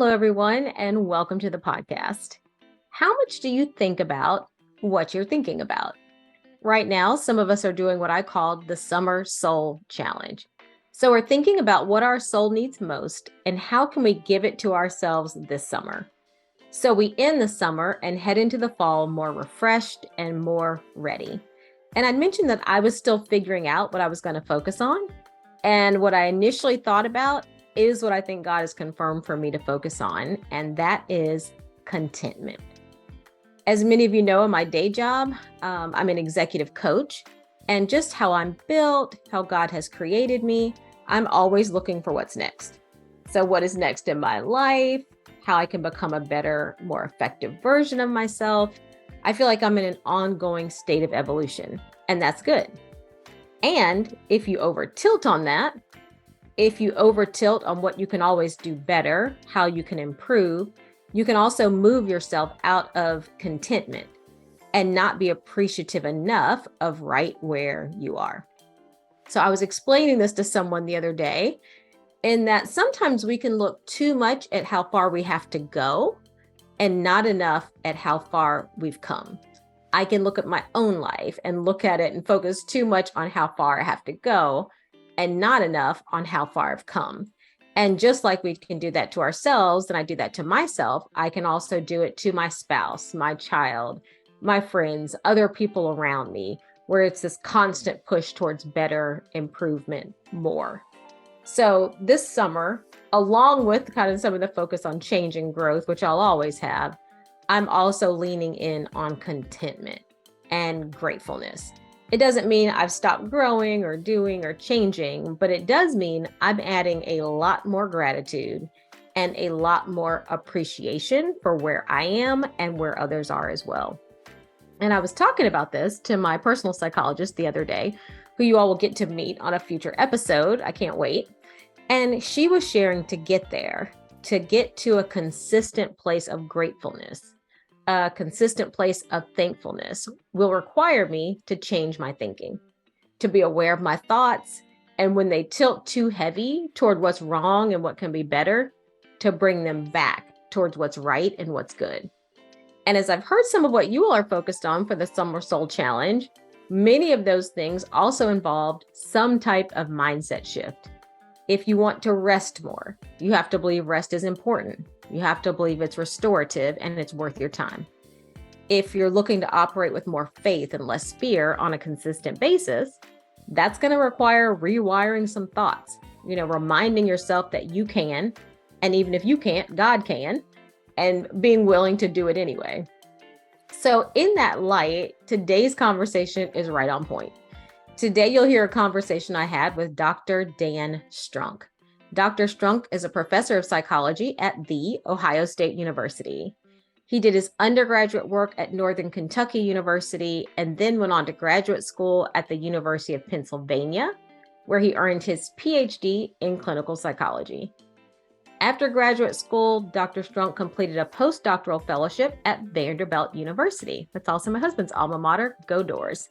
Hello, everyone, and welcome to the podcast. How much do you think about what you're thinking about? Right now, some of us are doing what I call the Summer Soul Challenge. So we're thinking about what our soul needs most and how can we give it to ourselves this summer. So we end the summer and head into the fall more refreshed and more ready. And I mentioned that I was still figuring out what I was going to focus on. And what I initially thought about is what I think God has confirmed for me to focus on, and that is contentment. As many of you know, in my day job, I'm an executive coach, and just how I'm built, how God has created me, I'm always looking for what's next. So what is next in my life, how I can become a better, more effective version of myself. I feel like I'm in an ongoing state of evolution, and that's good. And if you over tilt on that, if you over tilt on what you can always do better, how you can improve, you can also move yourself out of contentment and not be appreciative enough of right where you are. So I was explaining this to someone the other day, in that sometimes we can look too much at how far we have to go and not enough at how far we've come. I can look at my own life and look at it and focus too much on how far I have to go and not enough on how far I've come. And just like we can do that to ourselves, and I do that to myself, I can also do it to my spouse, my child, my friends, other people around me, where it's this constant push towards better, improvement, more. So this summer, along with kind of some of the focus on change and growth, which I'll always have, I'm also leaning in on contentment and gratefulness. It doesn't mean I've stopped growing or doing or changing, but it does mean I'm adding a lot more gratitude and a lot more appreciation for where I am and where others are as well. And I was talking about this to my personal psychologist the other day, who you all will get to meet on a future episode. I can't wait. And she was sharing to get there, to get to a consistent place of gratefulness, a consistent place of thankfulness will require me to change my thinking, to be aware of my thoughts, and when they tilt too heavy toward what's wrong and what can be better, to bring them back towards what's right and what's good. And as I've heard some of what you all are focused on for the Summer Soul Challenge, many of those things also involved some type of mindset shift. If you want to rest more, you have to believe rest is important. You have to believe it's restorative and it's worth your time. If you're looking to operate with more faith and less fear on a consistent basis, that's going to require rewiring some thoughts, reminding yourself that you can, and even if you can't, God can, and being willing to do it anyway. So in that light, today's conversation is right on point. Today, you'll hear a conversation I had with Dr. Dan Strunk. Dr. Strunk is a professor of psychology at The Ohio State University. He did his undergraduate work at Northern Kentucky University and then went on to graduate school at the University of Pennsylvania, where he earned his PhD in clinical psychology. After graduate school, Dr. Strunk completed a postdoctoral fellowship at Vanderbilt University. That's also my husband's alma mater, Go Doors.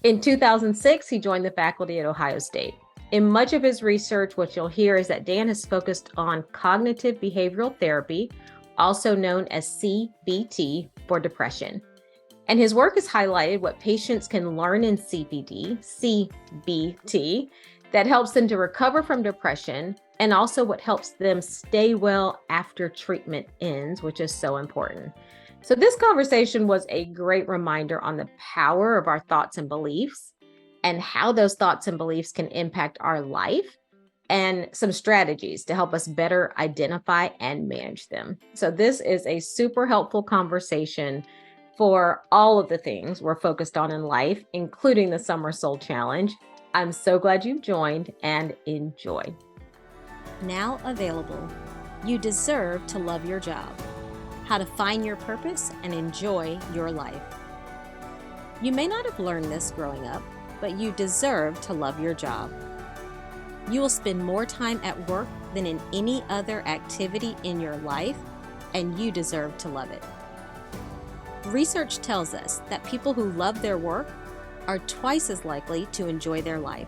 In 2006, he joined the faculty at Ohio State. In much of his research, what you'll hear is that Dan has focused on cognitive behavioral therapy, also known as CBT, for depression. And his work has highlighted what patients can learn in CBT, that helps them to recover from depression, and also what helps them stay well after treatment ends, which is so important. So this conversation was a great reminder on the power of our thoughts and beliefs and how those thoughts and beliefs can impact our life and some strategies to help us better identify and manage them. So this is a super helpful conversation for all of the things we're focused on in life, including the Summer Soul Challenge. I'm so glad you've joined and enjoy. Now available, You Deserve to Love Your Job. How to find your purpose and enjoy your life. You may not have learned this growing up, but you deserve to love your job. You will spend more time at work than in any other activity in your life, and you deserve to love it. Research tells us that people who love their work are twice as likely to enjoy their life.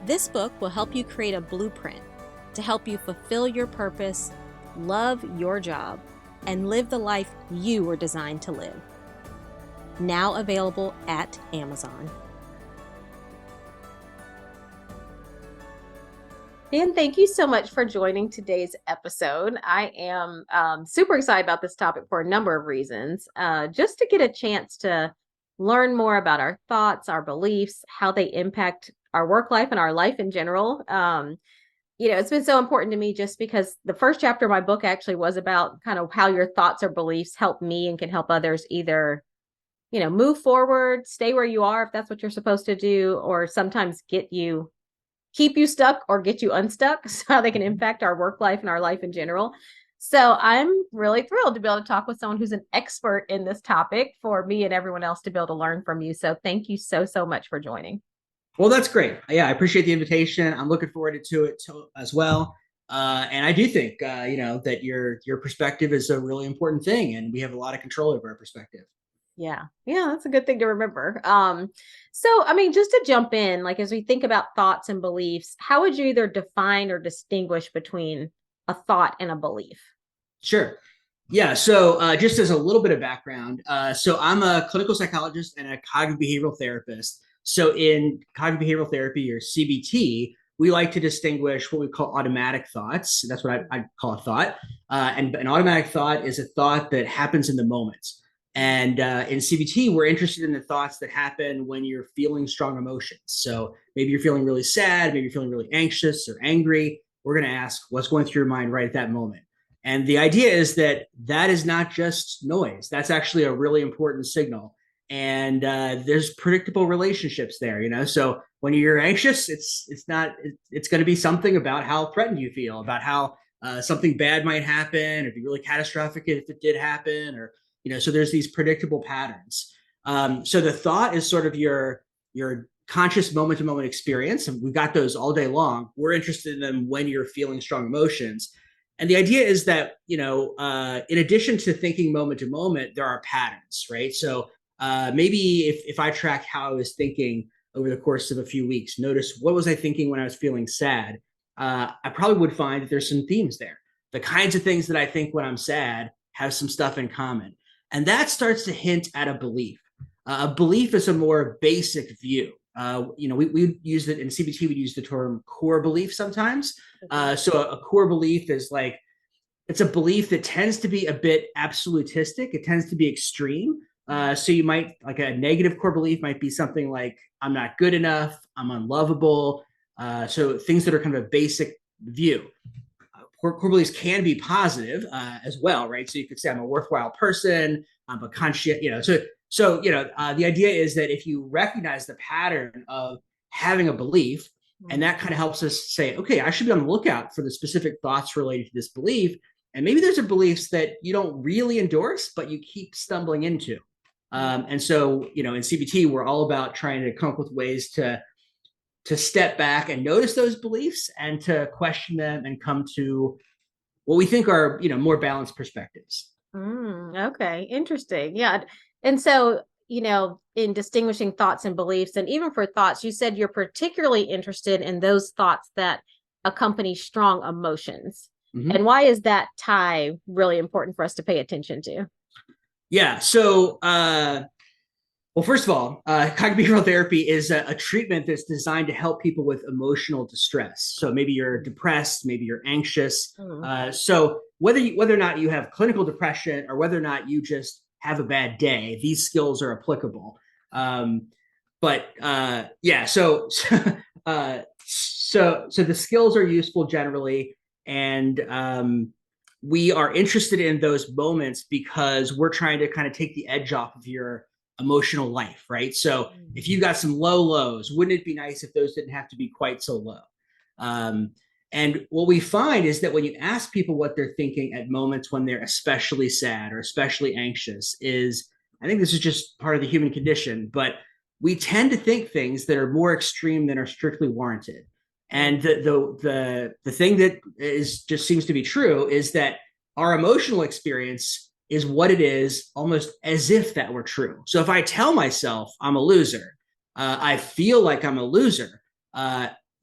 This book will help you create a blueprint to help you fulfill your purpose, love your job, and live the life you were designed to live. Now available at Amazon. Dan, thank you so much for joining today's episode. I am super excited about this topic for a number of reasons. Just to get a chance to learn more about our thoughts, our beliefs, how they impact our work life and our life in general. It's been so important to me just because the first chapter of my book actually was about kind of how your thoughts or beliefs help me and can help others either, move forward, stay where you are if that's what you're supposed to do, or sometimes keep you stuck or get you unstuck, so how they can impact our work life and our life in general. So I'm really thrilled to be able to talk with someone who's an expert in this topic for me and everyone else to be able to learn from you. So thank you so, so much for joining. Well, that's great. Yeah, I appreciate the invitation. I'm looking forward to it as well. And I do think, that your perspective is a really important thing, and we have a lot of control over our perspective. Yeah, that's a good thing to remember. So I mean, just to jump in, like as we think about thoughts and beliefs, how would you either define or distinguish between a thought and a belief? Sure. Yeah. So just as a little bit of background, so I'm a clinical psychologist and a cognitive behavioral therapist. So in cognitive behavioral therapy, or CBT, we like to distinguish what we call automatic thoughts. That's what I call a thought. And an automatic thought is a thought that happens in the moment. And in CBT, we're interested in the thoughts that happen when you're feeling strong emotions. So maybe you're feeling really sad, maybe you're feeling really anxious or angry. We're going to ask what's going through your mind right at that moment. And the idea is that is not just noise. That's actually a really important signal. And there's predictable relationships there, So when you're anxious, it's going to be something about how threatened you feel, about how something bad might happen, or be really catastrophic if it did happen, or so there's these predictable patterns. So the thought is sort of your conscious moment-to-moment experience, and we've got those all day long. We're interested in them when you're feeling strong emotions. And the idea is that, in addition to thinking moment to moment, there are patterns, right? So maybe if I track how I was thinking over the course of a few weeks, notice what was I thinking when I was feeling sad, I probably would find that there's some themes there. The kinds of things that I think when I'm sad have some stuff in common. And that starts to hint at a belief. A belief is a more basic view. We use it in CBT, we use the term core belief sometimes. So a core belief is like, it's a belief that tends to be a bit absolutistic. It tends to be extreme. So you might, like a negative core belief might be something like, I'm not good enough, I'm unlovable. So things that are kind of a basic view. Core beliefs can be positive as well, right? So you could say, I'm a worthwhile person, I'm a conscious, So the idea is that if you recognize the pattern of having a belief, and that kind of helps us say, okay, I should be on the lookout for the specific thoughts related to this belief. And maybe those are beliefs that you don't really endorse, but you keep stumbling into. And so, in CBT, we're all about trying to come up with ways to step back and notice those beliefs and to question them and come to what we think are, more balanced perspectives. Okay, interesting. Yeah. And so, in distinguishing thoughts and beliefs, and even for thoughts, you said you're particularly interested in those thoughts that accompany strong emotions. Mm-hmm. And why is that tie really important for us to pay attention to? Yeah. So, well, first of all, cognitive behavioral therapy is a treatment that's designed to help people with emotional distress. So maybe you're depressed, maybe you're anxious. So whether or not you have clinical depression or whether or not you just have a bad day, these skills are applicable. So the skills are useful generally, and we are interested in those moments because we're trying to kind of take the edge off of your emotional life, right? So if you got some low lows, wouldn't it be nice if those didn't have to be quite so low? And what we find is that when you ask people what they're thinking at moments when they're especially sad or especially anxious, I think this is just part of the human condition, but we tend to think things that are more extreme than are strictly warranted. And the thing that just seems to be true is that our emotional experience is what it is, almost as if that were true. So if I tell myself I'm a loser, I feel like I'm a loser,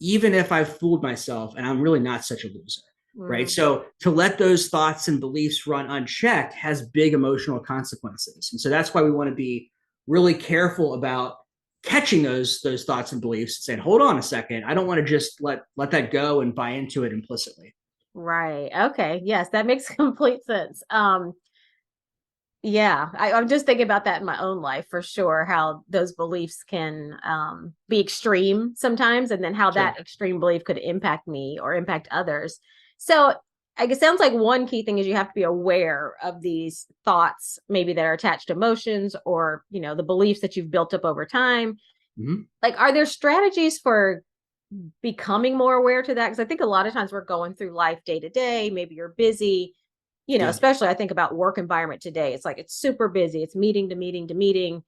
even if I've fooled myself and I'm really not such a loser. right? Mm. So to let those thoughts and beliefs run unchecked has big emotional consequences. And so that's why we want to be really careful about catching those thoughts and beliefs and saying, hold on a second, I don't want to just let that go and buy into it implicitly. Right. Okay. Yes, that makes complete sense. Yeah, I'm just thinking about that in my own life for sure, how those beliefs can be extreme sometimes, and then how Sure. that extreme belief could impact me or impact others. So I guess it sounds like one key thing is you have to be aware of these thoughts, maybe that are attached to emotions or, the beliefs that you've built up over time. Mm-hmm. Like, are there strategies for becoming more aware to that? Because I think a lot of times we're going through life day to day. Maybe you're busy, Yeah. especially I think about work environment today. It's like it's super busy. It's meeting to meeting to meeting.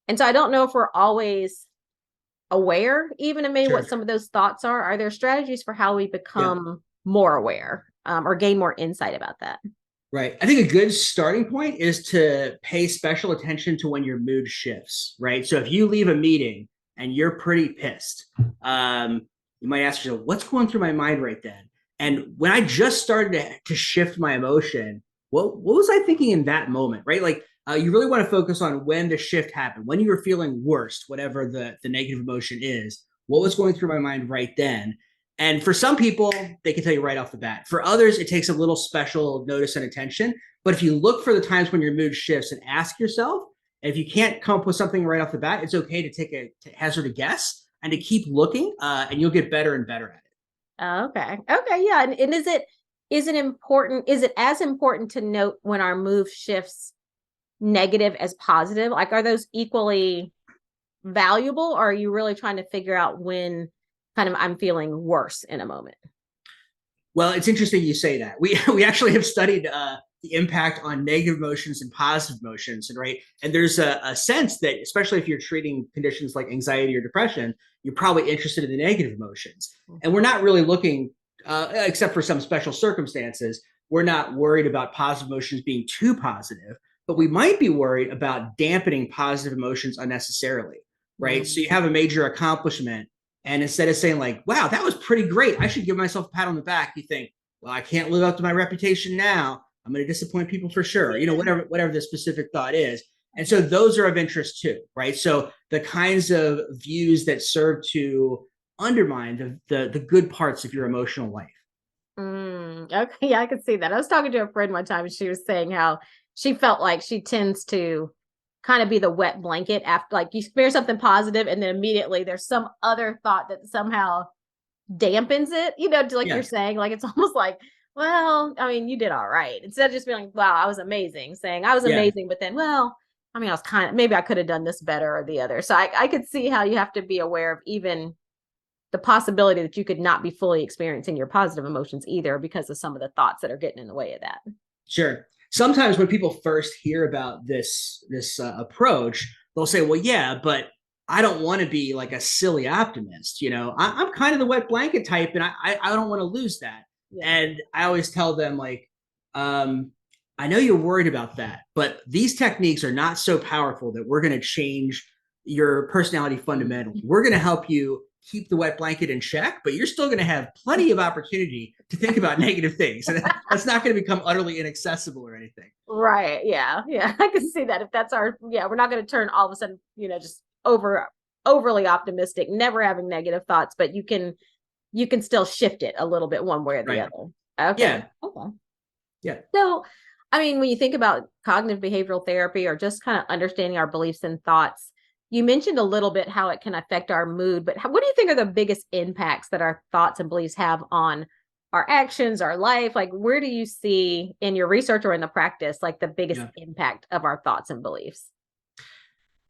And so I don't know if we're always aware, even of maybe what Sure. some of those thoughts are. Are there strategies for how we Yeah. become more aware or gain more insight about that? Right. I think a good starting point is to pay special attention to when your mood shifts, right? So if you leave a meeting and you're pretty pissed, you might ask yourself, what's going through my mind right then? And when I just started to shift my emotion, what was I thinking in that moment, right? Like you really want to focus on when the shift happened, when you were feeling worst, whatever the negative emotion is, what was going through my mind right then? And for some people, they can tell you right off the bat. For others, it takes a little special notice and attention. But if you look for the times when your mood shifts and ask yourself, and if you can't come up with something right off the bat, it's okay to to hazard a guess and to keep looking, and you'll get better and better at it. Okay. Okay. Yeah. And is it as important to note when our move shifts negative as positive? Like, are those equally valuable, or are you really trying to figure out when kind of I'm feeling worse in a moment? Well, it's interesting you say that. We actually have studied the impact on negative emotions and positive emotions, and right. And there's a sense that, especially if you're treating conditions like anxiety or depression, you're probably interested in the negative emotions. And we're not really looking, except for some special circumstances, we're not worried about positive emotions being too positive, but we might be worried about dampening positive emotions unnecessarily, right? So you Mm. have a major accomplishment and instead of saying like, wow, that was pretty great, I should give myself a pat on the back, you think, well, I can't live up to my reputation now. I'm going to disappoint people for sure. Whatever the specific thought is. And so those are of interest too, right? So the kinds of views that serve to undermine the good parts of your emotional life. Okay, yeah, I could see that. I was talking to a friend one time and she was saying how she felt like she tends to kind of be the wet blanket after, like, you spear something positive and then immediately there's some other thought that somehow dampens it, like you're Yeah, saying, like it's almost like, well, I mean, you did all right. Instead of just being like, wow, I was amazing, saying I was yeah, amazing, but then, well, I mean, I was kind of, maybe I could have done this better or the other. So I could see how you have to be aware of even the possibility that you could not be fully experiencing your positive emotions either because of some of the thoughts that are getting in the way of that. sure. Sometimes when people first hear about this approach, they'll say, well, yeah, but I don't want to be like a silly optimist. I'm kind of the wet blanket type, and I don't want to lose that. Yeah. And I always tell them like, um, I know you're worried about that, but these techniques are not so powerful that we're going to change your personality fundamentally. We're going to help you keep the wet blanket in check, but you're still going to have plenty of opportunity to think about negative things. And that's not going to become utterly inaccessible or anything. Right. Yeah. Yeah. I can see that if that's yeah, we're not going to turn all of a sudden, just overly optimistic, never having negative thoughts, but you can still shift it a little bit one way or the Right. other. Okay. Yeah. Okay. Yeah. So, I mean, when you think about cognitive behavioral therapy or just kind of understanding our beliefs and thoughts, you mentioned a little bit how it can affect our mood, but what do you think are the biggest impacts that our thoughts and beliefs have on our actions, our life? Like, where do you see in your research or in the practice, like the biggest Yeah. impact of our thoughts and beliefs?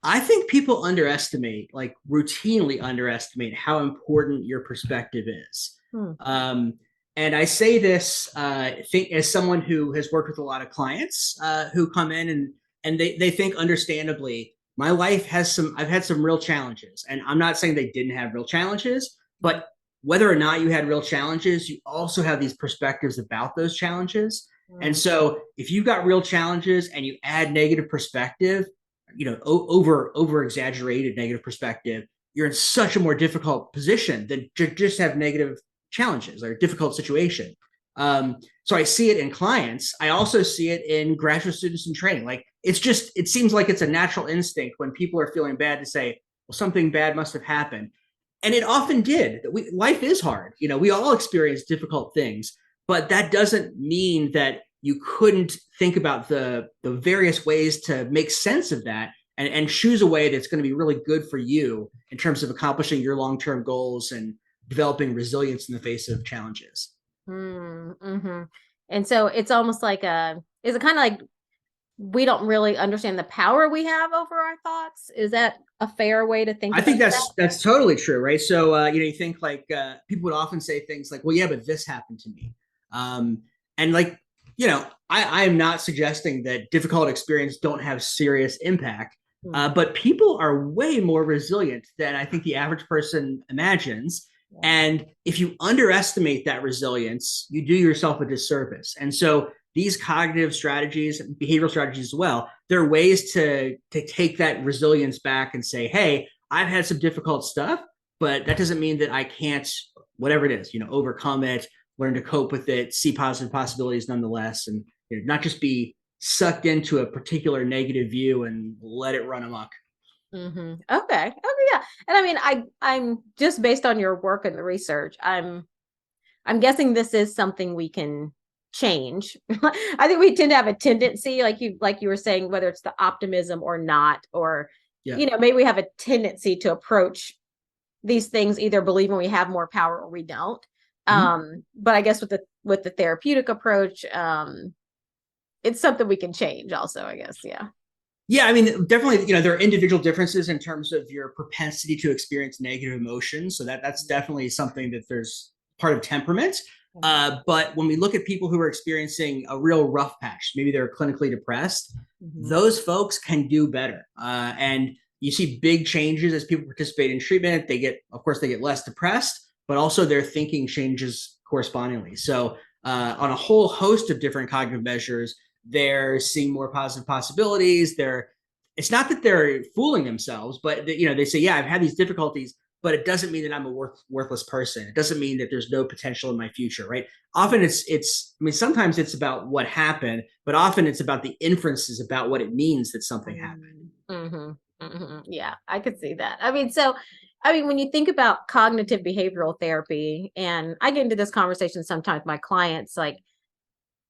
I think people underestimate, like routinely underestimate, how important your perspective is. Hmm. And I say this as someone who has worked with a lot of clients who come in and they think understandably, my life I've had some real challenges. And I'm not saying they didn't have real challenges, but whether or not you had real challenges, you also have these perspectives about those challenges. And Hmm. so if you've got real challenges and you add negative perspective, over exaggerated negative perspective, you're in such a more difficult position than to just have negative challenges or a difficult situation. So I see it in clients. I also see it in graduate students in training. Like it seems like it's a natural instinct when people are feeling bad to say, well, something bad must have happened. And it often did. Life is hard. We all experience difficult things, but that doesn't mean that you couldn't think about the various ways to make sense of that and choose a way that's going to be really good for you in terms of accomplishing your long-term goals and developing resilience in the face of challenges. Mm-hmm. And so it's almost like is it kind of like we don't really understand the power we have over our thoughts? Is that a fair way to think I about think that? that's totally true, right? So you think like people would often say things like, "Well, yeah, but this happened to me," and like I am not suggesting that difficult experiences don't have serious impact, Mm, but people are way more resilient than I think the average person imagines. yeah. And if you underestimate that resilience, you do yourself a disservice. And so these cognitive strategies, behavioral strategies as well, there are ways to take that resilience back and say, hey, I've had some difficult stuff, but that doesn't mean that I can't, whatever it is, overcome it, learn to cope with it, see positive possibilities nonetheless, and not just be sucked into a particular negative view and let it run amok. Mm-hmm. Okay. Okay. Yeah. And I mean, I'm just based on your work and the research. I'm guessing this is something we can change. I think we tend to have a tendency, like you were saying, whether it's the optimism or not, or Yeah. maybe we have a tendency to approach these things either believing we have more power or we don't. Mm-hmm. But I guess with the therapeutic approach, it's something we can change also, I guess. Yeah. Yeah, I mean, definitely, there are individual differences in terms of your propensity to experience negative emotions. So that's definitely something that there's part of temperament. But when we look at people who are experiencing a real rough patch, maybe they're clinically depressed, Mm-hmm. those folks can do better. And you see big changes as people participate in treatment. Of course, they get less depressed, but also their thinking changes correspondingly. So on a whole host of different cognitive measures, they're seeing more positive possibilities. It's not that they're fooling themselves, but they say, yeah, I've had these difficulties, but it doesn't mean that I'm a worthless person. It doesn't mean that there's no potential in my future, right? Often I mean, sometimes it's about what happened, but often it's about the inferences about what it means that something happened. Mm-hmm. Mm-hmm. Yeah, I could see that. I mean, when you think about cognitive behavioral therapy, and I get into this conversation sometimes with my clients, like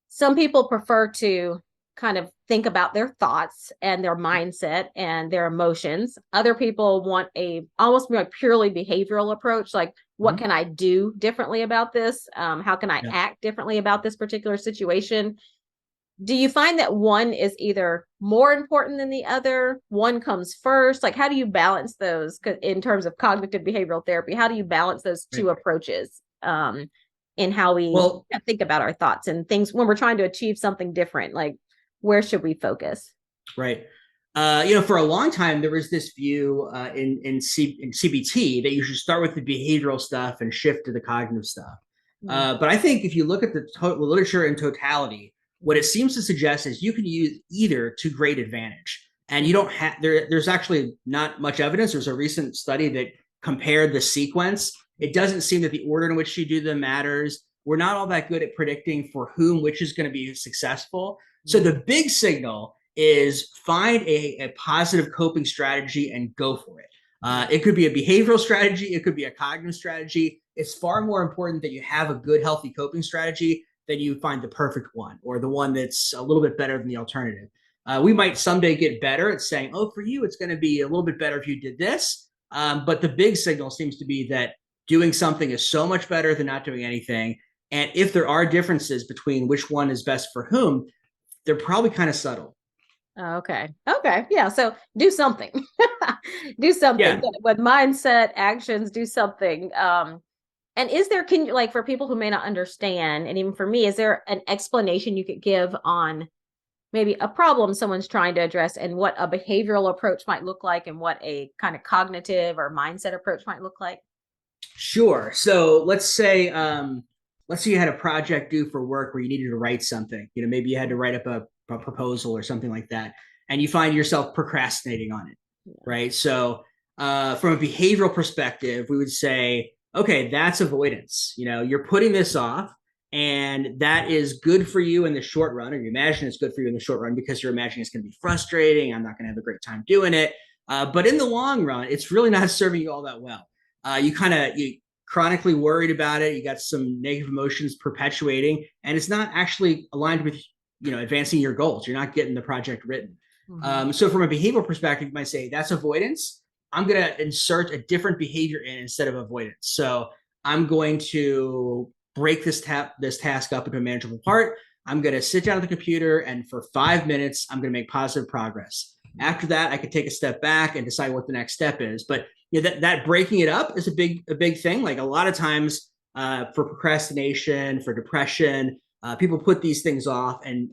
some people prefer to kind of think about their thoughts and their mindset and their emotions. Other people want a almost like purely behavioral approach, like what Mm-hmm. can I do differently about this? How can I Yeah. act differently about this particular situation? Do you find that one is either more important than the other? One comes first? Like, how do you balance those in terms of cognitive behavioral therapy? How do you balance those Right. two approaches in how we Well, think about our thoughts and things when we're trying to achieve something different? Like, where should we focus? right. For a long time, there was this view in CBT that you should start with the behavioral stuff and shift to the cognitive stuff. Mm, But I think if you look at the literature in totality, what it seems to suggest is you can use either to great advantage. And you don't have there's actually not much evidence. There's a recent study that compared the sequence. It doesn't seem that the order in which you do them matters. We're not all that good at predicting for whom which is going to be successful. So mm, the big signal is find a positive coping strategy and go for it. mm, It could be a behavioral strategy, it could be a cognitive strategy. It's far more important that you have a good, healthy coping strategy than you find the perfect one or the one that's a little bit better than the alternative. We might someday get better at saying, oh, for you, it's going to be a little bit better if you did this. But the big signal seems to be that doing something is so much better than not doing anything. And if there are differences between which one is best for whom, they're probably kind of subtle. Okay. Okay. Yeah. So do something. Do something Yeah, with mindset, actions, do something. And is there, can you, like, for people who may not understand, and even for me, is there an explanation you could give on maybe a problem someone's trying to address and what a behavioral approach might look like and what a kind of cognitive or mindset approach might look like? sure. So let's say you had a project due for work where you needed to write something. Maybe you had to write up a proposal or something like that, and you find yourself procrastinating on it, Yeah. right? So from a behavioral perspective, we would say, okay, that's avoidance. You're putting this off, And that is good for you in the short run, or you imagine it's good for you in the short run because you're imagining it's going to be frustrating. I'm not going to have a great time doing it. But in the long run, it's really not serving you all that well. You chronically worried about it. You got some negative emotions perpetuating, and it's not actually aligned with advancing your goals. You're not getting the project written. So from a behavioral perspective, you might say that's avoidance. I'm going to insert a different behavior in instead of avoidance. So I'm going to break this task up into a manageable part. I'm going to sit down at the computer, and for 5 minutes, I'm going to make positive progress. After that, I could take a step back and decide what the next step is. But that breaking it up is a big thing. Like a lot of times for procrastination, for depression, people put these things off, and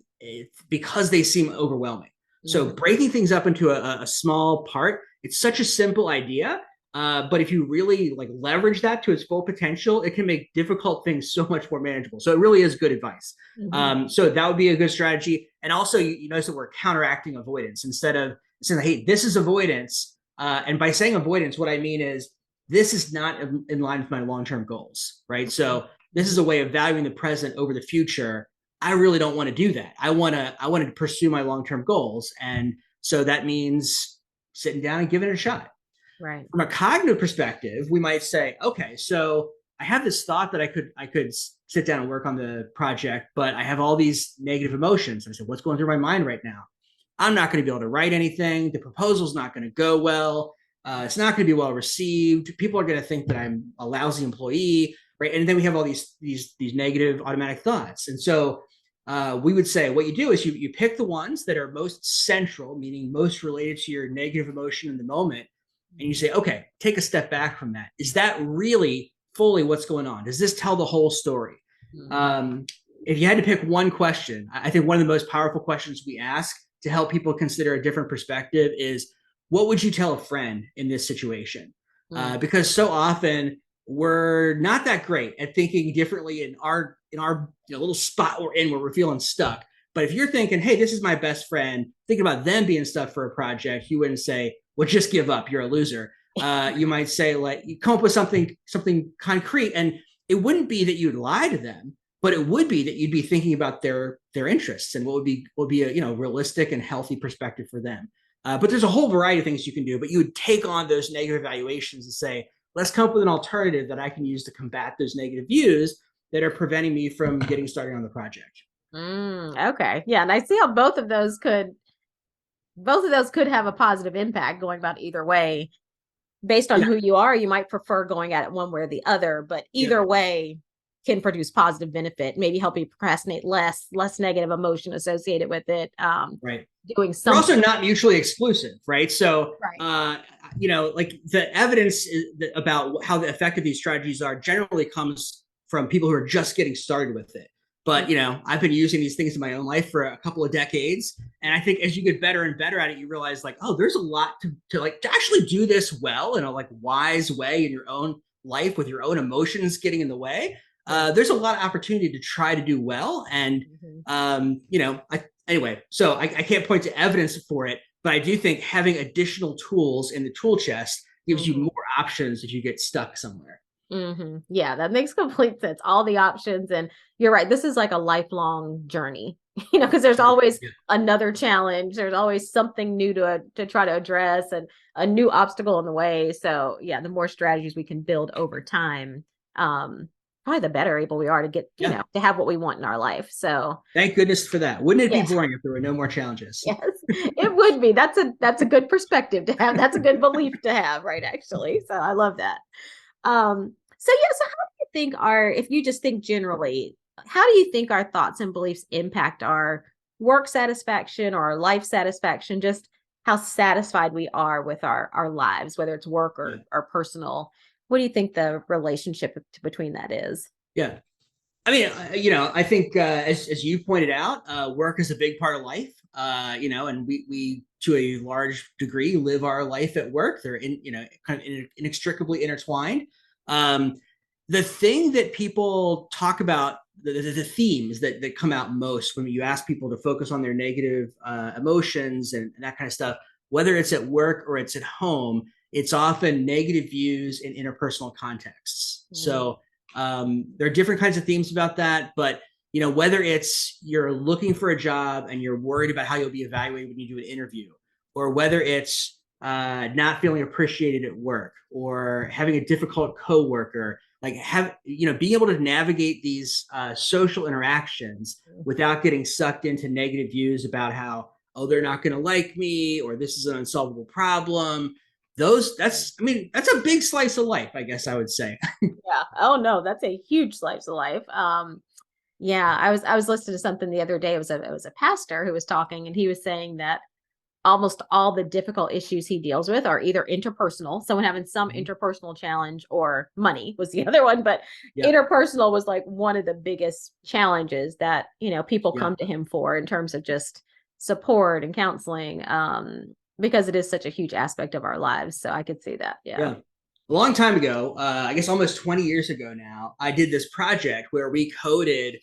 because they seem overwhelming. So breaking things up into a small part, it's such a simple idea. But if you really leverage that to its full potential, it can make difficult things so much more manageable. So it really is good advice. So that would be a good strategy. And also, you notice that we're counteracting avoidance instead of saying, hey, this is avoidance. And by saying avoidance, what I mean is this is not in line with my long-term goals, right? So this is a way of valuing the present over the future. I really don't want to do that. I want to pursue my long-term goals. And so that means sitting down and giving it a shot. Right. From a cognitive perspective, we might say, okay, so I have this thought that I could sit down and work on the project, but I have all these negative emotions. I said, what's going through my mind right now? I'm not going to be able to write anything. The proposal's not going to go well. It's not going to be well received. People are going to think that I'm a lousy employee, right? And then we have all these negative automatic thoughts. And so we would say what you do is you pick the ones that are most central, meaning most related to your negative emotion in the moment. And you say, okay, take a step back from that. Is that really fully what's going on? Does this tell the whole story? If you had to pick one question, I think one of the most powerful questions we ask to help people consider a different perspective is, what would you tell a friend in this situation? Because so often we're not that great at thinking differently in our little spot we're in where we're feeling stuck. But if you're thinking, hey, this is my best friend, thinking about them being stuck for a project, you wouldn't say, well, just give up. You're a loser. You might say, you come up with something concrete, and it wouldn't be that you'd lie to them, but it would be that you'd be thinking about their interests and what would be a realistic and healthy perspective for them. But there's a whole variety of things you can do. But you would take on those negative evaluations and say, let's come up with an alternative that I can use to combat those negative views that are preventing me from getting started on the project. Okay, yeah, and I see how both of those could have a positive impact going about either way. Based on who you are, you might prefer going at it one way or the other, but either way can produce positive benefit, maybe help you procrastinate less negative emotion associated with it. Right. Doing something. They're also not mutually exclusive, right? So, the evidence about how effective these strategies are generally comes from people who are just getting started with it. But, I've been using these things in my own life for a couple of decades. And I think as you get better and better at it, you realize there's a lot to actually do this well in a wise way in your own life with your own emotions getting in the way. There's a lot of opportunity to try to do well. And, so I can't point to evidence for it, but I do think having additional tools in the tool chest gives you more options if you get stuck somewhere. Yeah, that makes complete sense. All the options. And you're right. This is like a lifelong journey, because there's always another challenge. There's always something new to try to address and a new obstacle in the way. So yeah, the more strategies we can build over time, probably the better able we are to get, to have what we want in our life. So thank goodness for that. Wouldn't it be boring if there were no more challenges? Yes, it would be. That's a good perspective to have. That's a good belief to have, right? Actually. So I love that. So how do you think if you just think generally, how do you think our thoughts and beliefs impact our work satisfaction or our life satisfaction, just how satisfied we are with our lives, whether it's work or personal? What do you think the relationship between that is? Yeah. I mean, I think as you pointed out, work is a big part of life, and we to a large degree live our life at work. They're kind of inextricably intertwined. The thing that people talk about, the themes that come out most when you ask people to focus on their negative emotions and that kind of stuff, whether it's at work or it's at home, it's often negative views in interpersonal contexts. So There are different kinds of themes about that, but whether it's you're looking for a job and you're worried about how you'll be evaluated when you do an interview, or whether it's not feeling appreciated at work, or having a difficult coworker, like being able to navigate these social interactions without getting sucked into negative views about how, oh, they're not going to like me, or this is an unsolvable problem. That's a big slice of life, I guess I would say. Yeah. Oh no, that's a huge slice of life. Yeah, I was listening to something the other day. It was a pastor who was talking, and he was saying that almost all the difficult issues he deals with are either interpersonal, someone having some interpersonal challenge, or money was the other one. But Yeah. interpersonal was like one of the biggest challenges that, people Yeah. come to him for in terms of just support and counseling, because it is such a huge aspect of our lives. So I could see that. Yeah. Yeah. A long time ago, I guess almost 20 years ago now, I did this project where we coded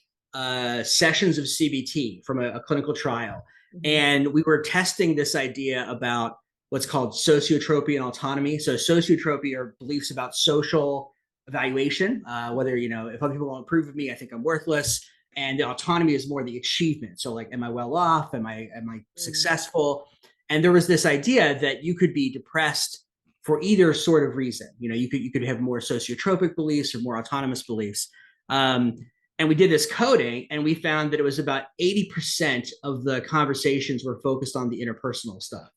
sessions of CBT from a clinical trial. And we were testing this idea about what's called sociotropy and autonomy. So sociotropy are beliefs about social evaluation, whether, if other people don't approve of me, I think I'm worthless. And the autonomy is more the achievement. So like, am I well off? Am I successful? And there was this idea that you could be depressed for either sort of reason. You could have more sociotropic beliefs or more autonomous beliefs. And we did this coding, and we found that it was about 80% of the conversations were focused on the interpersonal stuff.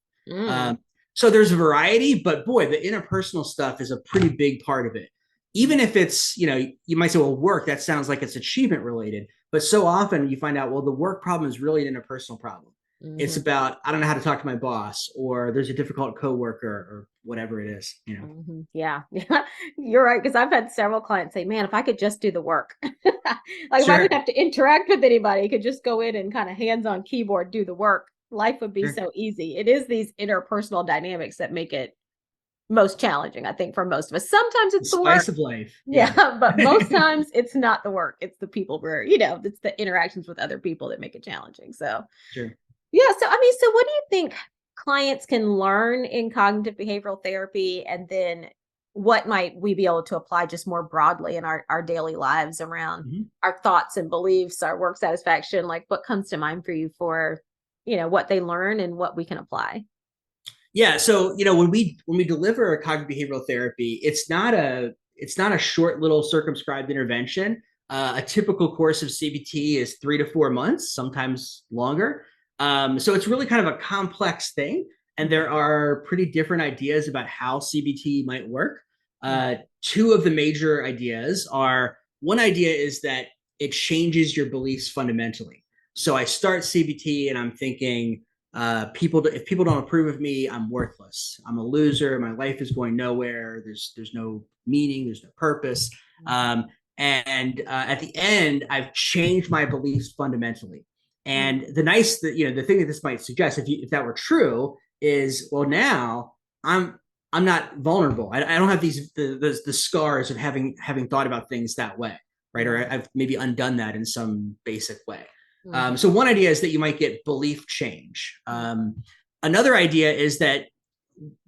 So there's a variety, but boy, the interpersonal stuff is a pretty big part of it. Even if it's, you might say, well, work, that sounds like it's achievement related, but so often you find out, well, the work problem is really an interpersonal problem. It's about, I don't know how to talk to my boss, or there's a difficult coworker, or whatever it is, Yeah. Yeah. You're right. Because I've had several clients say, man, if I could just do the work, like if I Sure. didn't have to interact with anybody, could just go in and kind of hands on keyboard, do the work, life would be Sure. so easy. It is these interpersonal dynamics that make it most challenging, I think, for most of us. Sometimes it's the work. Spice of life. Yeah. But most times it's not the work. It's the people where, it's the interactions with other people that make it challenging. So, Sure. yeah. So, so what do you think clients can learn in cognitive behavioral therapy? And then what might we be able to apply just more broadly in our daily lives around our thoughts and beliefs, our work satisfaction? Like what comes to mind for you for, what they learn and what we can apply? Yeah. So, when we deliver a cognitive behavioral therapy, it's not a short little circumscribed intervention. A typical course of CBT is 3 to 4 months, sometimes longer. So it's really kind of a complex thing. And there are pretty different ideas about how CBT might work. Two of the major ideas are, one idea is that it changes your beliefs fundamentally. So I start CBT and I'm thinking, if people don't approve of me, I'm worthless. I'm a loser. My life is going nowhere. There's no meaning. There's no purpose. And at the end, I've changed my beliefs fundamentally. And the thing that this might suggest, if that were true, is, well, now I'm not vulnerable. I don't have the scars of having thought about things that way, right? Or I've maybe undone that in some basic way. So one idea is that you might get belief change. Another idea is that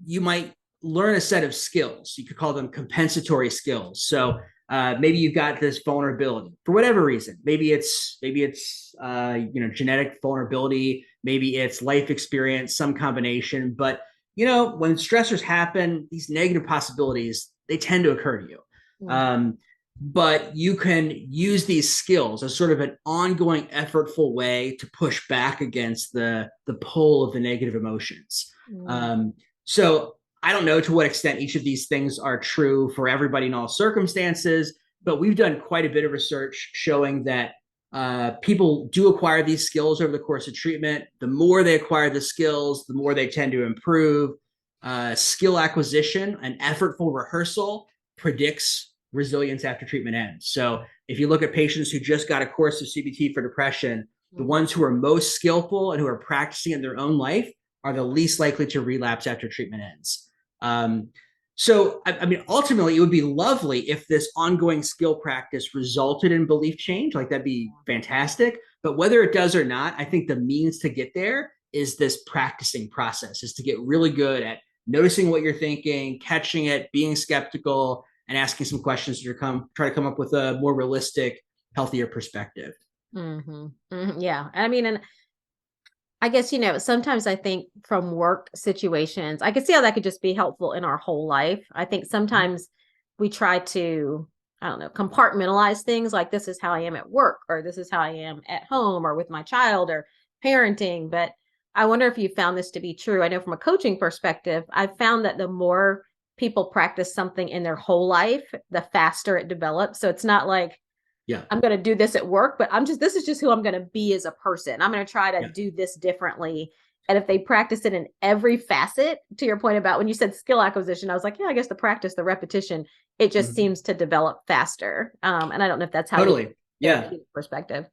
you might learn a set of skills. You could call them compensatory skills. So maybe you've got this vulnerability for whatever reason. Maybe it's genetic vulnerability. Maybe it's life experience, some combination. But when stressors happen, these negative possibilities, they tend to occur to you. But you can use these skills as sort of an ongoing, effortful way to push back against the pull of the negative emotions. So I don't know to what extent each of these things are true for everybody in all circumstances, but we've done quite a bit of research showing that people do acquire these skills over the course of treatment. The more they acquire the skills, the more they tend to improve. Skill acquisition and effortful rehearsal predicts resilience after treatment ends. So if you look at patients who just got a course of CBT for depression, the ones who are most skillful and who are practicing in their own life are the least likely to relapse after treatment ends. So, ultimately, it would be lovely if this ongoing skill practice resulted in belief change. Like, that'd be fantastic. But whether it does or not, I think the means to get there is this practicing process, is to get really good at noticing what you're thinking, catching it, being skeptical, and asking some questions to try to come up with a more realistic, healthier perspective. Mm-hmm. Mm-hmm. Yeah. I mean, and I guess, sometimes I think from work situations, I could see how that could just be helpful in our whole life. I think sometimes we try to, I don't know, compartmentalize things like this is how I am at work, or this is how I am at home, or with my child, or parenting. But I wonder if you found this to be true. I know from a coaching perspective, I've found that the more people practice something in their whole life, the faster it develops. So it's not like, Yeah. I'm going to do this at work, but this is just who I'm going to be as a person. I'm going to try to Yeah. do this differently. And if they practice it in every facet, to your point about when you said skill acquisition, I was like, yeah, I guess the practice, the repetition, it just seems to develop faster. And I don't know if that's how Totally. Yeah. Perspective.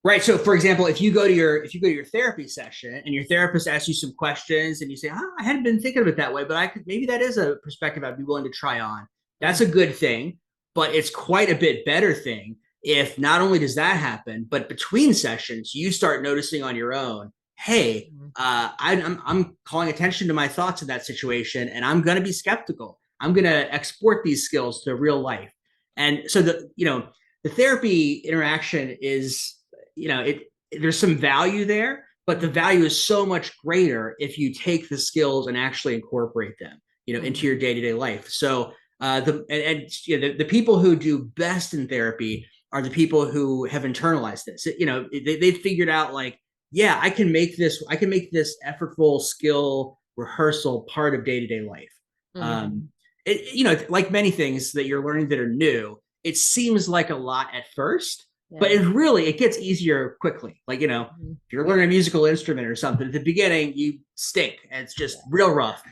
Right. So for example, if you go to your therapy session and your therapist asks you some questions and you say, I hadn't been thinking of it that way, but maybe that is a perspective I'd be willing to try on. That's a good thing, but it's quite a bit better thing if not only does that happen, but between sessions, you start noticing on your own, hey, I'm calling attention to my thoughts in that situation, and I'm going to be skeptical. I'm going to export these skills to real life. And so the therapy interaction is, there's some value there, but the value is so much greater if you take the skills and actually incorporate them, into your day-to-day life. So the people who do best in therapy are the people who have internalized this. They figured out like, yeah, I can make this effortful skill rehearsal part of day-to-day life. Like many things that you're learning that are new, it seems like a lot at first, but it gets easier quickly. Like, if you're learning a musical instrument or something, at the beginning, you stink and it's just real rough.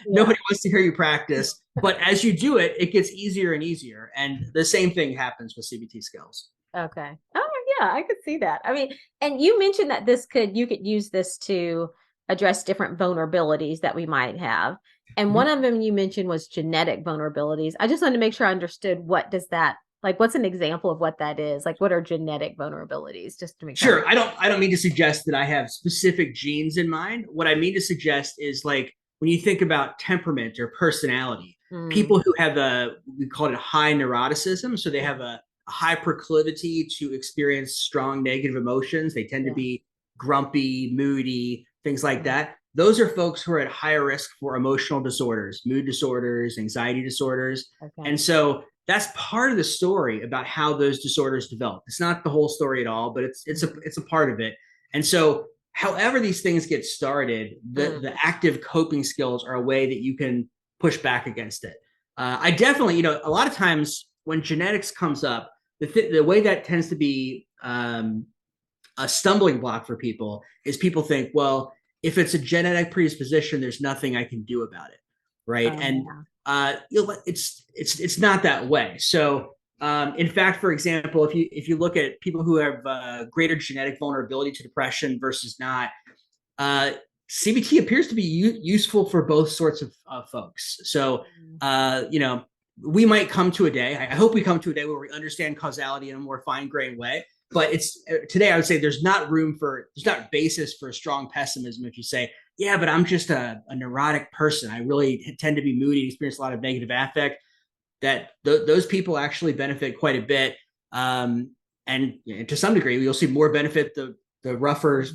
Nobody wants to hear you practice, but as you do it, it gets easier and easier. And the same thing happens with CBT skills. Okay. Oh yeah, I could see that. I mean, and you mentioned that you could use this to address different vulnerabilities that we might have. And one of them you mentioned was genetic vulnerabilities. I just wanted to make sure I understood what's an example of what that is? Like, what are genetic vulnerabilities? Just to make sure. sure. I don't mean to suggest that I have specific genes in mind. What I mean to suggest is like when you think about temperament or personality, people who have we call it a high neuroticism. So they have a high proclivity to experience strong negative emotions. They tend to be grumpy, moody, things like that. Those are folks who are at higher risk for emotional disorders, mood disorders, anxiety disorders. Okay. And so that's part of the story about how those disorders develop. It's not the whole story at all, but it's a part of it. And so however these things get started, the active coping skills are a way that you can push back against it. I definitely, a lot of times when genetics comes up, the way that tends to be a stumbling block for people is people think, well, if it's a genetic predisposition, there's nothing I can do about it, right? It's not that way. So in fact, for example, if you look at people who have greater genetic vulnerability to depression versus not, CBT appears to be useful for both sorts of folks. So we might come to a day, I hope we come to a day where we understand causality in a more fine-grained way. But today I would say there's not basis for strong pessimism if you say, yeah, but I'm just a neurotic person. I really tend to be moody and experience a lot of negative affect. That those people actually benefit quite a bit. And to some degree, you'll see more benefit the rougher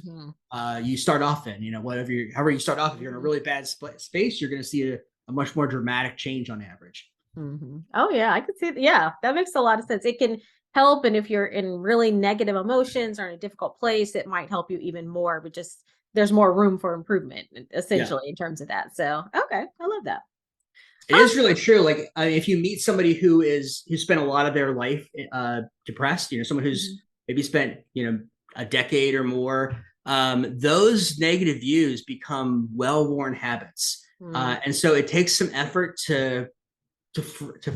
you start off in. However you start off, if you're in a really bad space, you're going to see a much more dramatic change on average. Oh yeah, I could see that. Yeah, that makes a lot of sense. It can help, and if you're in really negative emotions or in a difficult place, it might help you even more, but just there's more room for improvement essentially in terms of that. So okay, I love that. It is really true. Like if you meet somebody who spent a lot of their life depressed, someone who's maybe spent a decade or more, those negative views become well-worn habits, and so it takes some effort to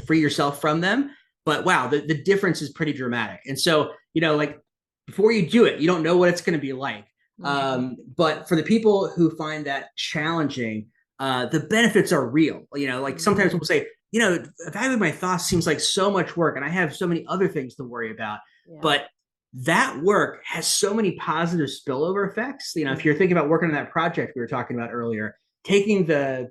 free yourself from them. But wow, the difference is pretty dramatic. And so, like before you do it, you don't know what it's going to be like. But for the people who find that challenging, the benefits are real. Like sometimes people say, evaluating my thoughts seems like so much work and I have so many other things to worry about. But that work has so many positive spillover effects. If you're thinking about working on that project we were talking about earlier, taking the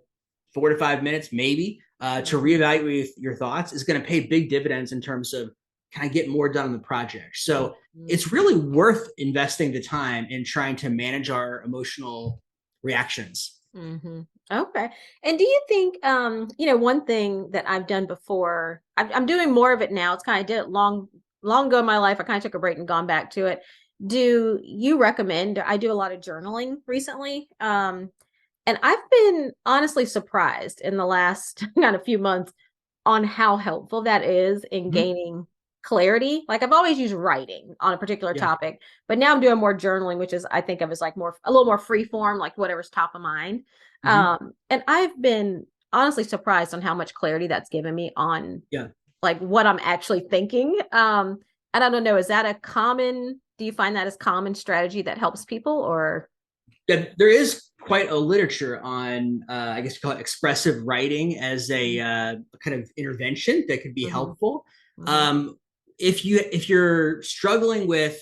4 to 5 minutes maybe to reevaluate your thoughts is going to pay big dividends in terms of kind of get more done on the project. So it's really worth investing the time in trying to manage our emotional reactions. Mm-hmm. Okay. And do you think, one thing that I've done before, I'm doing more of it now. It's kind of did it long ago in my life. I kind of took a break and gone back to it. Do you recommend? I do a lot of journaling recently. And I've been honestly surprised in the last kind of few months on how helpful that is in Mhm. gaining clarity. Like I've always used writing on a particular Yeah. topic, but now I'm doing more journaling, which is I think of as like a little more free form, like whatever's top of mind. Mhm. And I've been honestly surprised on how much clarity that's given me on Yeah. like what I'm actually thinking. And I don't know, is that do you find that as common strategy that helps people or? Yeah, there is quite a literature on, I guess you call it expressive writing as a kind of intervention that could be Mm-hmm, helpful. mm-hmm, Um, if you're struggling with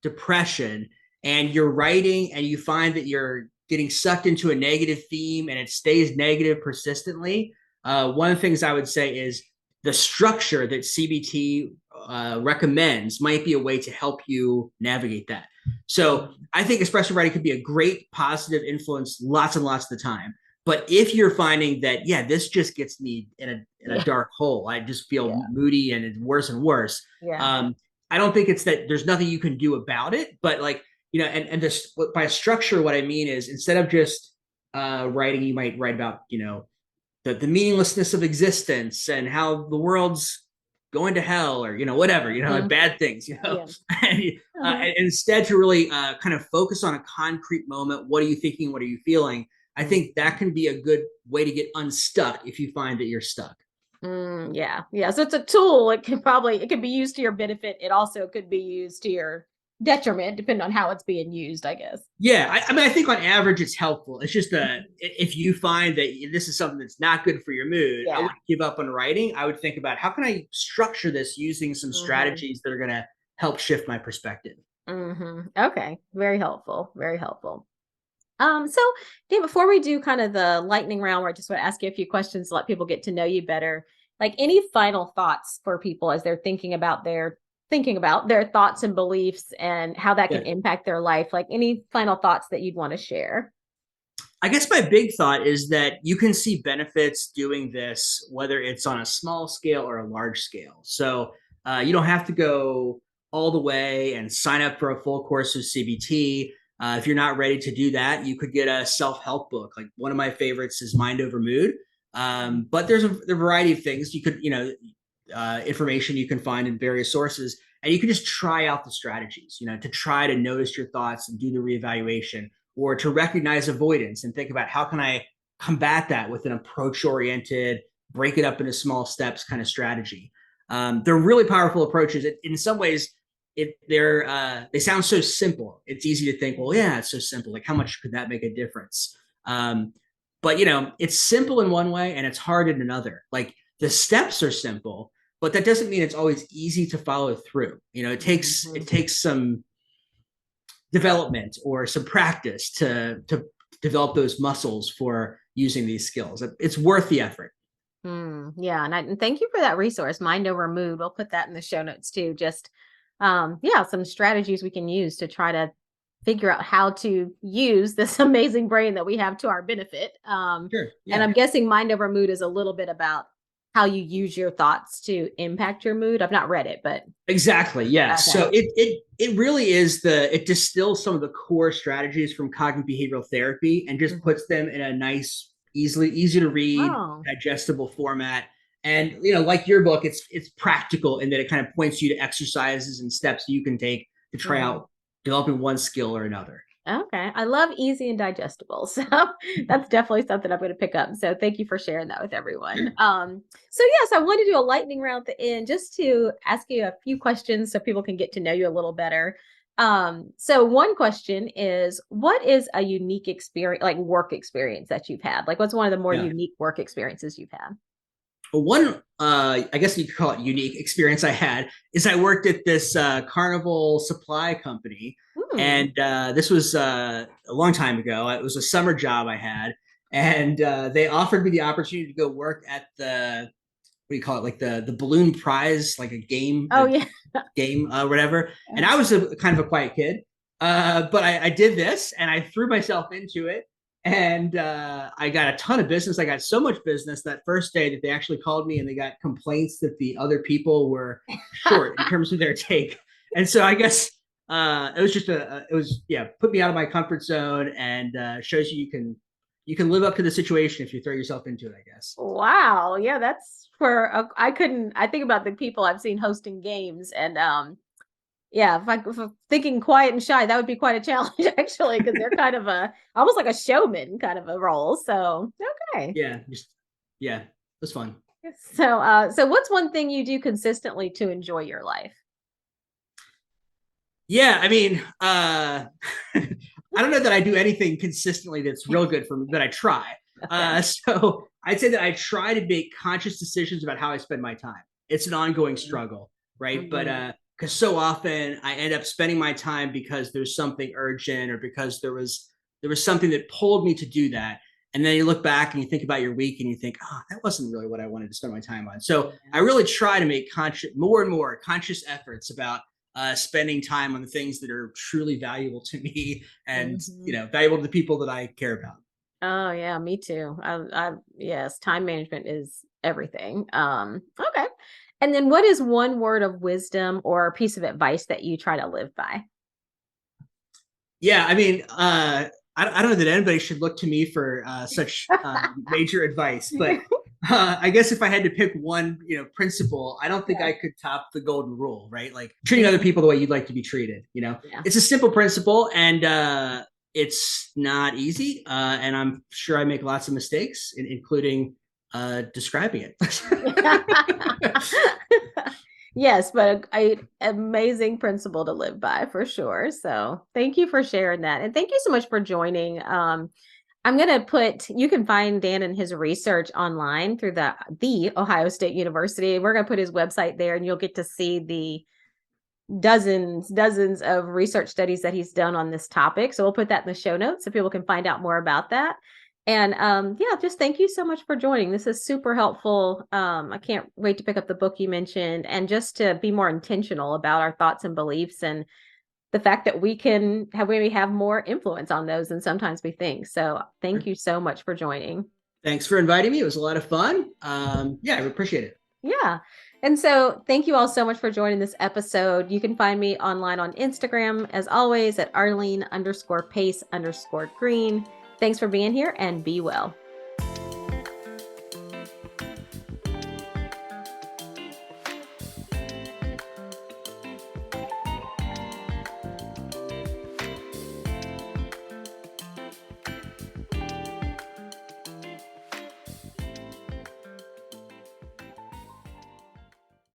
depression and you're writing and you find that you're getting sucked into a negative theme and it stays negative persistently, one of the things I would say is the structure that CBT recommends might be a way to help you navigate that. So I think expressive writing could be a great positive influence lots and lots of the time. But if you're finding that, yeah, this just gets me in a yeah, dark hole, I just feel yeah, moody and it's worse and worse. yeah. Um, I don't think it's that there's nothing you can do about it, but like, and this by structure, what I mean is instead of just writing, you might write about, the meaninglessness of existence and how the world's going to hell or whatever, Mm, bad things, yeah. and, Uh-huh. instead to really kind of focus on a concrete moment. What are you thinking? What are you feeling? I Mm, think that can be a good way to get unstuck if you find that you're stuck. yeah. Yeah. So it's a tool. It could be used to your benefit. It also could be used to your detriment, depending on how it's being used, I guess. Yeah, I mean, I think on average it's helpful. It's just if you find that this is something that's not good for your mood, I Yeah. wouldn't give up on writing. I would think about how can I structure this using some Mm-hmm. strategies that are going to help shift my perspective. Mm-hmm. Okay. Very helpful. Very helpful. So Dave, before we do kind of the lightning round where I just want to ask you a few questions to let people get to know you better, like any final thoughts for people as they're thinking about their thoughts and beliefs and how that can Yeah. impact their life, like any final thoughts that you'd want to share? I guess my big thought is that you can see benefits doing this, whether it's on a small scale or a large scale. So you don't have to go all the way and sign up for a full course of CBT. If you're not ready to do that, you could get a self help book. Like one of my favorites is Mind Over Mood. But there's a variety of things you could, information you can find in various sources, and you can just try out the strategies, to try to notice your thoughts and do the reevaluation or to recognize avoidance and think about how can I combat that with an approach oriented, break it up into small steps kind of strategy. They're really powerful approaches. In some ways, they sound so simple. It's easy to think, well, yeah, it's so simple. Like, how much could that make a difference? But it's simple in one way and it's hard in another. Like the steps are simple, but that doesn't mean it's always easy to follow through. It takes Mhm. it takes some development or some practice to develop those muscles for using these skills. It's worth the effort. Yeah, and thank you for that resource, Mind Over Mood. We'll put that in the show notes too. Just yeah, some strategies we can use to try to figure out how to use this amazing brain that we have to our benefit. Sure. And Yeah. I'm guessing Mind Over Mood is a little bit about how you use your thoughts to impact your mood. I've not read it, but Exactly. Yes. okay. So it really is it distills some of the core strategies from cognitive behavioral therapy and just Mhm. puts them in a nice, easy to read, Oh. digestible format. And like your book, it's practical in that it kind of points you to exercises and steps you can take to try Mhm. out developing one skill or another. Okay. I love easy and digestible. So that's definitely something I'm going to pick up. So thank you for sharing that with everyone. Sure. So yes, I want to do a lightning round at the end just to ask you a few questions so people can get to know you a little better. So one question is, what is a unique experience, like work experience that you've had? Like what's one of the more Yeah. unique work experiences you've had? One, I guess you could call it unique experience I had is I worked at this carnival supply company. Hmm. And this was a long time ago. It was a summer job I had. and they offered me the opportunity to go work at the, what do you call it, like the balloon prize, like a game, Oh yeah. whatever. And I was a kind of a quiet kid, but I did this and I threw myself into it, and I got a ton of business. I got so much business that first day that they actually called me and they got complaints that the other people were short in terms of their take. And so I guess it was just put me out of my comfort zone, and shows you can live up to the situation if you throw yourself into it, I guess. Wow. Yeah, that's I couldn't, I think about the people I've seen hosting games, and yeah, if I'm thinking quiet and shy, that would be quite a challenge actually, because they're kind of a almost like a showman kind of a role. So okay. Yeah, just yeah, it was fun. So what's one thing you do consistently to enjoy your life? Yeah, I mean, I don't know that I do anything consistently that's real good for me, but I try. Okay. So I'd say that I try to make conscious decisions about how I spend my time. It's an ongoing struggle, right? But Mhm. because so often I end up spending my time because there's something urgent, or because there was something that pulled me to do that. And then you look back and you think about your week and you think, oh, that wasn't really what I wanted to spend my time on. So I really try to make more and more conscious efforts about spending time on the things that are truly valuable to me, and Mhm. valuable to the people that I care about. Oh yeah, me too. Yes, time management is everything. Okay. And then what is one word of wisdom or a piece of advice that you try to live by? Yeah, I mean, I don't know that anybody should look to me for such major advice, but I guess if I had to pick one, principle, I don't think Yeah. I could top the golden rule, right? Like treating other Mhm. people the way you'd like to be treated. Yeah. It's a simple principle, and it's not easy, and I'm sure I make lots of mistakes, including describing it. Yes, but a amazing principle to live by for sure. So thank you for sharing that. And thank you so much for joining. I'm gonna put you can find Dan and his research online through the Ohio State University. We're gonna put his website there, and you'll get to see the dozens of research studies that he's done on this topic. So we'll put that in the show notes so people can find out more about that. And yeah, just thank you so much for joining. This is super helpful. I can't wait to pick up the book you mentioned, and just to be more intentional about our thoughts and beliefs, and the fact that we can have maybe have more influence on those than sometimes we think. So thank you so much for joining. Thanks for inviting me. It was a lot of fun. Yeah, I appreciate it. Yeah. And so thank you all so much for joining this episode. You can find me online on Instagram, as always, at Arlene_pace_green. Thanks for being here, and be well.